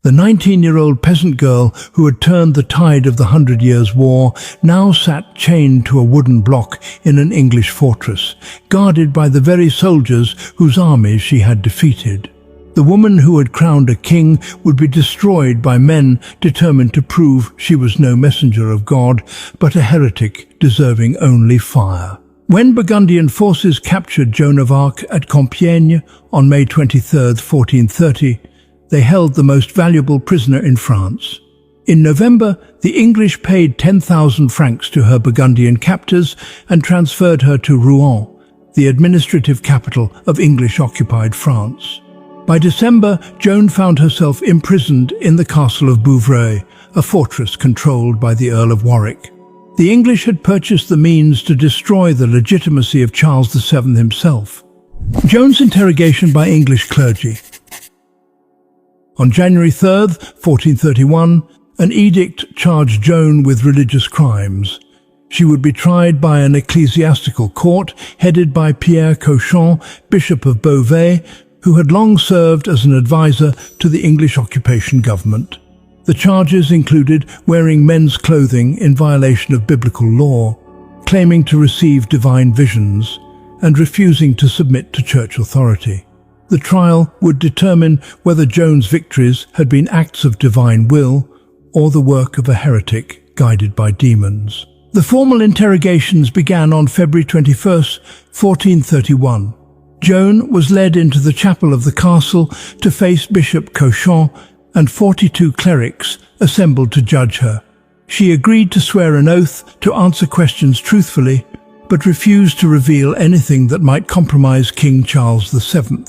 The 19-year-old peasant girl who had turned the tide of the 100 Years' War now sat chained to a wooden block in an English fortress, guarded by the very soldiers whose armies she had defeated. The woman who had crowned a king would be destroyed by men determined to prove she was no messenger of God, but a heretic deserving only fire. When Burgundian forces captured Joan of Arc at Compiègne on May 23, 1430, they held the most valuable prisoner in France. In November, the English paid 10,000 francs to her Burgundian captors and transferred her to Rouen, the administrative capital of English-occupied France. By December, Joan found herself imprisoned in the castle of Bouvray, a fortress controlled by the Earl of Warwick. The English had purchased the means to destroy the legitimacy of Charles VII himself. Joan's interrogation by English clergy. On January 3, 1431, an edict charged Joan with religious crimes. She would be tried by an ecclesiastical court headed by Pierre Cauchon, Bishop of Beauvais, who had long served as an advisor to the English occupation government. The charges included wearing men's clothing in violation of biblical law, claiming to receive divine visions, and refusing to submit to church authority. The trial would determine whether Joan's victories had been acts of divine will or the work of a heretic guided by demons. The formal interrogations began on February 21, 1431. Joan was led into the chapel of the castle to face Bishop Cauchon and 42 clerics assembled to judge her. She agreed to swear an oath to answer questions truthfully, but refused to reveal anything that might compromise King Charles VII.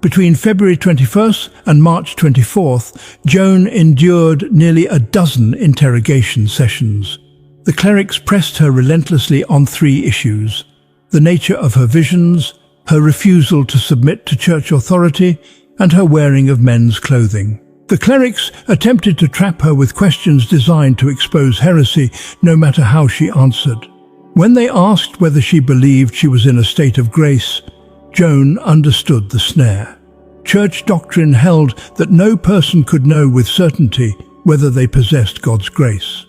Between February 21st and March 24th, Joan endured nearly a dozen interrogation sessions. The clerics pressed her relentlessly on 3 issues: the nature of her visions, her refusal to submit to church authority, and her wearing of men's clothing. The clerics attempted to trap her with questions designed to expose heresy, no matter how she answered. When they asked whether she believed she was in a state of grace, Joan understood the snare. Church doctrine held that no person could know with certainty whether they possessed God's grace.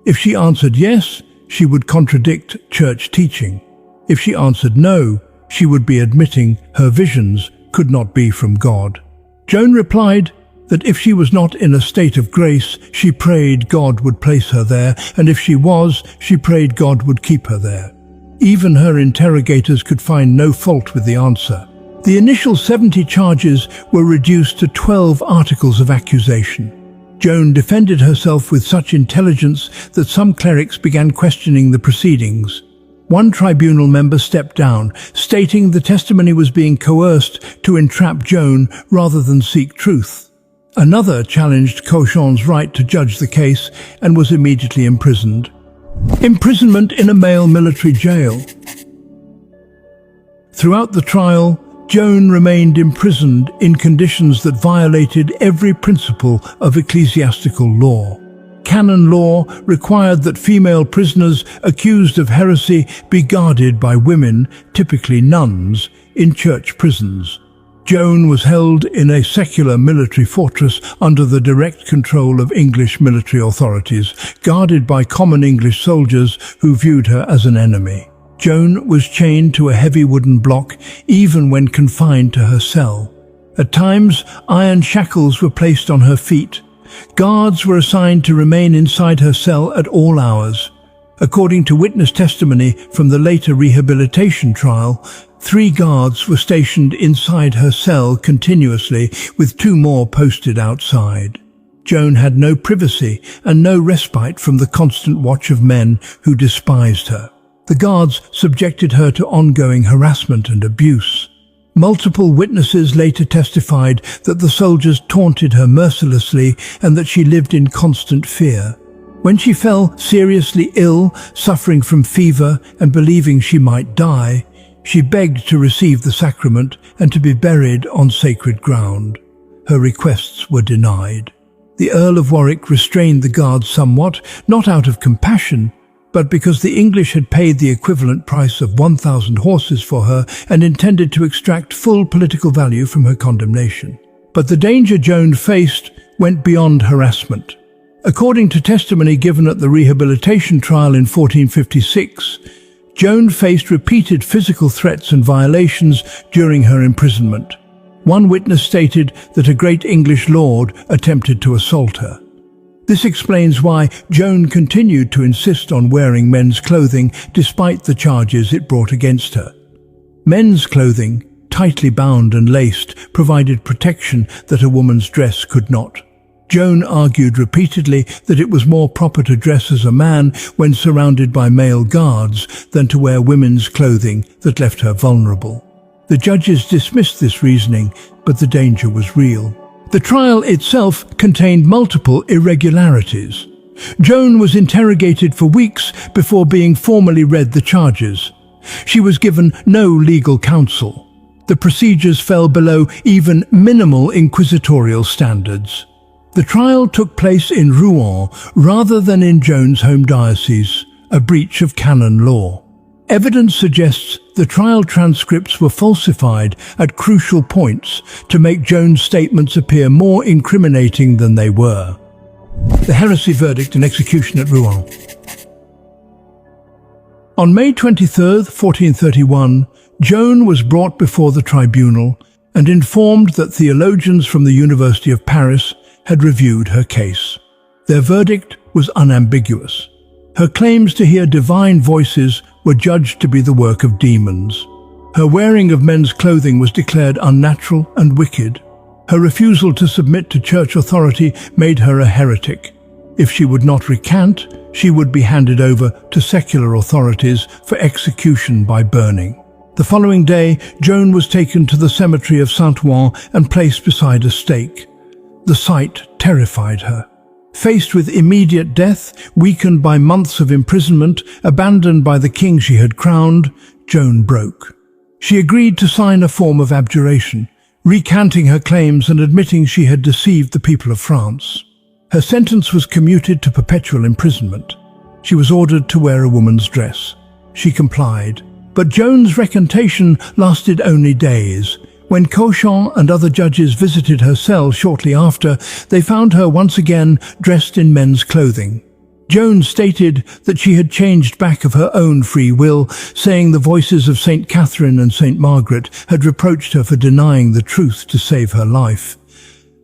If she answered yes, she would contradict church teaching. If she answered no, she would be admitting her visions could not be from God. Joan replied that if she was not in a state of grace, she prayed God would place her there, and if she was, she prayed God would keep her there. Even her interrogators could find no fault with the answer. The initial 70 charges were reduced to 12 articles of accusation. Joan defended herself with such intelligence that some clerics began questioning the proceedings. One tribunal member stepped down, stating the testimony was being coerced to entrap Joan rather than seek truth. Another challenged Cauchon's right to judge the case and was immediately imprisoned. Imprisonment in a male military jail. Throughout the trial, Joan remained imprisoned in conditions that violated every principle of ecclesiastical law. Canon law required that female prisoners accused of heresy be guarded by women, typically nuns, in church prisons. Joan was held in a secular military fortress under the direct control of English military authorities, guarded by common English soldiers who viewed her as an enemy. Joan was chained to a heavy wooden block even when confined to her cell. At times, iron shackles were placed on her feet. Guards were assigned to remain inside her cell at all hours. According to witness testimony from the later rehabilitation trial, 3 guards were stationed inside her cell continuously, with 2 more posted outside. Joan had no privacy and no respite from the constant watch of men who despised her. The guards subjected her to ongoing harassment and abuse. Multiple witnesses later testified that the soldiers taunted her mercilessly and that she lived in constant fear. When she fell seriously ill, suffering from fever and believing she might die, she begged to receive the sacrament and to be buried on sacred ground. Her requests were denied. The Earl of Warwick restrained the guards somewhat, not out of compassion, but because the English had paid the equivalent price of 1,000 horses for her and intended to extract full political value from her condemnation. But the danger Joan faced went beyond harassment. According to testimony given at the rehabilitation trial in 1456, Joan faced repeated physical threats and violations during her imprisonment. One witness stated that a great English lord attempted to assault her. This explains why Joan continued to insist on wearing men's clothing despite the charges it brought against her. Men's clothing, tightly bound and laced, provided protection that a woman's dress could not. Joan argued repeatedly that it was more proper to dress as a man when surrounded by male guards than to wear women's clothing that left her vulnerable. The judges dismissed this reasoning, but the danger was real. The trial itself contained multiple irregularities. Joan was interrogated for weeks before being formally read the charges. She was given no legal counsel. The procedures fell below even minimal inquisitorial standards. The trial took place in Rouen rather than in Joan's home diocese, a breach of canon law. Evidence suggests the trial transcripts were falsified at crucial points to make Joan's statements appear more incriminating than they were. The heresy verdict and execution at Rouen. On May 23, 1431, Joan was brought before the tribunal and informed that theologians from the University of Paris had reviewed her case. Their verdict was unambiguous. Her claims to hear divine voices were judged to be the work of demons. Her wearing of men's clothing was declared unnatural and wicked. Her refusal to submit to church authority made her a heretic. If she would not recant, she would be handed over to secular authorities for execution by burning. The following day, Joan was taken to the cemetery of Saint-Ouen and placed beside a stake. The sight terrified her. Faced with immediate death, weakened by months of imprisonment, abandoned by the king she had crowned, Joan broke. She agreed to sign a form of abjuration, recanting her claims and admitting she had deceived the people of France. Her sentence was commuted to perpetual imprisonment. She was ordered to wear a woman's dress. She complied, but Joan's recantation lasted only days. When Cauchon and other judges visited her cell shortly after, they found her once again dressed in men's clothing. Joan stated that she had changed back of her own free will, saying the voices of St. Catherine and St. Margaret had reproached her for denying the truth to save her life.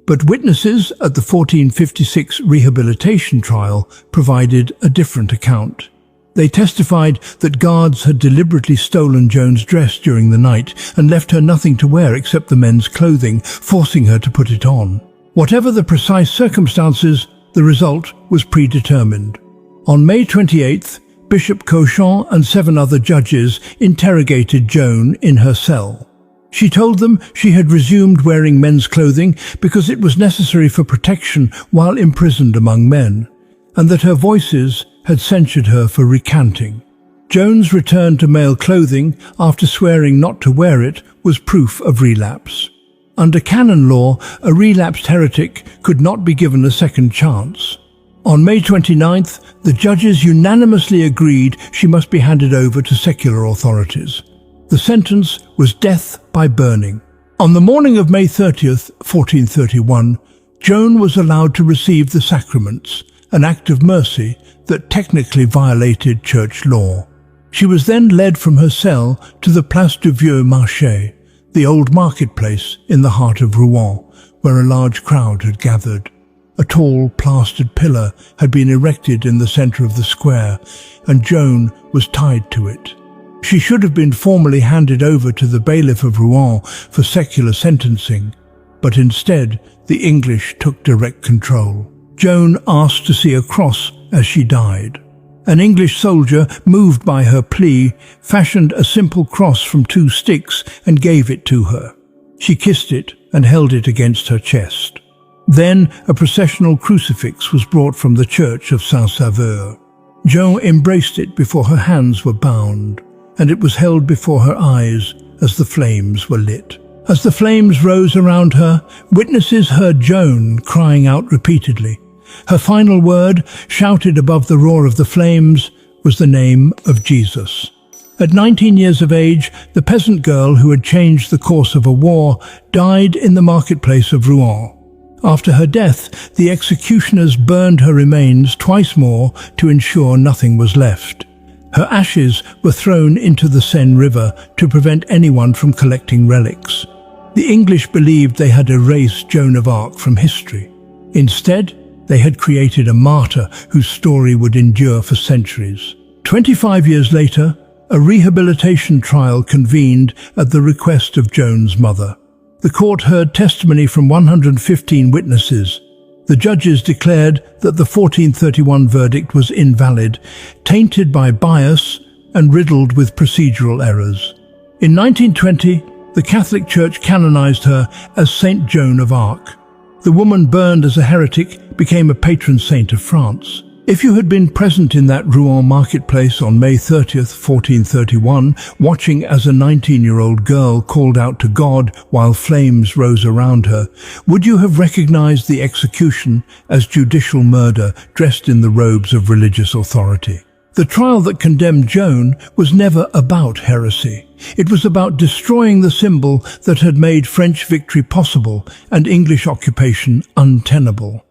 But witnesses at the 1456 rehabilitation trial provided a different account. They testified that guards had deliberately stolen Joan's dress during the night and left her nothing to wear except the men's clothing, forcing her to put it on. Whatever the precise circumstances, the result was predetermined. On May 28th, Bishop Cauchon and 7 other judges interrogated Joan in her cell. She told them she had resumed wearing men's clothing because it was necessary for protection while imprisoned among men, and that her voices had censured her for recanting. Joan's return to male clothing after swearing not to wear it was proof of relapse. Under canon law, a relapsed heretic could not be given a second chance. On May 29th, the judges unanimously agreed she must be handed over to secular authorities. The sentence was death by burning. On the morning of May 30th, 1431, Joan was allowed to receive the sacraments, an act of mercy that technically violated church law. She was then led from her cell to the Place du Vieux Marché, the old marketplace in the heart of Rouen, where a large crowd had gathered. A tall, plastered pillar had been erected in the center of the square, and Joan was tied to it. She should have been formally handed over to the bailiff of Rouen for secular sentencing, but instead the English took direct control. Joan asked to see a cross as she died. An English soldier, moved by her plea, fashioned a simple cross from 2 sticks and gave it to her. She kissed it and held it against her chest. Then a processional crucifix was brought from the church of Saint-Sauveur. Joan embraced it before her hands were bound, and it was held before her eyes as the flames were lit. As the flames rose around her, witnesses heard Joan crying out repeatedly. Her final word, shouted above the roar of the flames, was the name of Jesus. At 19 years of age, the peasant girl who had changed the course of a war died in the marketplace of Rouen. After her death, the executioners burned her remains twice more to ensure nothing was left. Her ashes were thrown into the Seine River to prevent anyone from collecting relics. The English believed they had erased Joan of Arc from history. Instead, they had created a martyr whose story would endure for centuries. 25 years later, a rehabilitation trial convened at the request of Joan's mother. The court heard testimony from 115 witnesses. The judges declared that the 1431 verdict was invalid, tainted by bias and riddled with procedural errors. In 1920, the Catholic Church canonized her as Saint Joan of Arc. The woman, burned as a heretic, became a patron saint of France. If you had been present in that Rouen marketplace on May 30th, 1431, watching as a 19-year-old girl called out to God while flames rose around her, would you have recognized the execution as judicial murder dressed in the robes of religious authority? The trial that condemned Joan was never about heresy. It was about destroying the symbol that had made French victory possible and English occupation untenable.